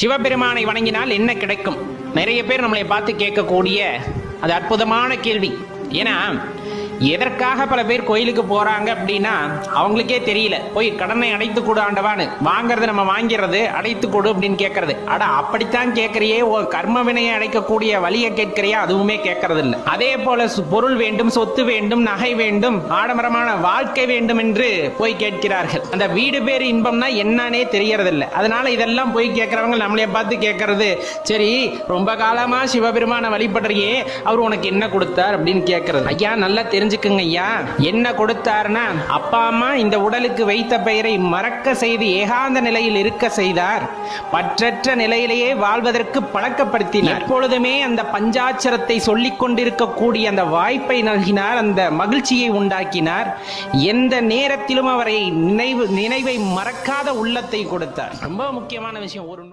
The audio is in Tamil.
சிவபெருமானை வணங்கினால் என்ன கிடைக்கும்? நிறைய பேர் நம்மளை பார்த்து கேட்கக்கூடிய அது அற்புதமான கேள்வி. ஏன்னா எதற்காக பல பேர் கோயிலுக்கு போறாங்க அப்படின்னா அவங்களுக்கே தெரியல. போய் கடனை அடைத்து கொடு ஆண்டவான்னு வாங்கறது, நம்ம வாங்கிறது, அடைத்து கொடு அப்படின்னு கேட்கறது. அட அப்படித்தான் கேட்கறியே, கர்ம வினையை அடைக்கக்கூடிய வழியை கேட்கறியா? அதுவுமே கேட்கறது இல்லை. அதே போல பொருள் வேண்டும், சொத்து வேண்டும், நகை வேண்டும், ஆடம்பரமான வாழ்க்கை வேண்டும் என்று போய் கேட்கிறார்கள். அந்த வீடு பேர் இன்பம்னா என்னன்னே தெரியறதில்லை. அதனால இதெல்லாம் போய் கேட்கறவங்க நம்மளே பார்த்து கேட்கறது, சரி ரொம்ப காலமா சிவபெருமான வழிபடுறியே, அவர் உனக்கு என்ன கொடுத்தார் அப்படின்னு கேட்கறது. ஐயா நல்லா தெரிஞ்சுக்குங்க ஐயா, என்ன கொடுத்தாருன்னா அப்பா அம்மா இந்த உடலுக்கு வைத்த பெயரை மறக்க செய்து ஏகாந்த நிலையில் இருக்க செய்தார். பற்றற்ற நிலையிலேயே வாழ்வதற்கு பழக்கப்படுத்தினார். எப்பொழுதுமே அந்த பஞ்சாட்சரத்தை சொல்லிக் கொண்டிருக்கக்கூடிய அந்த வாய்ப்பை நல்கினார், அந்த மகிழ்ச்சியை உண்டாக்கினார். எந்த நேரத்திலும் அவரை நினைவை மறக்காத உள்ளத்தை கொடுத்தார். ரொம்ப முக்கியமான விஷயம். ஒரு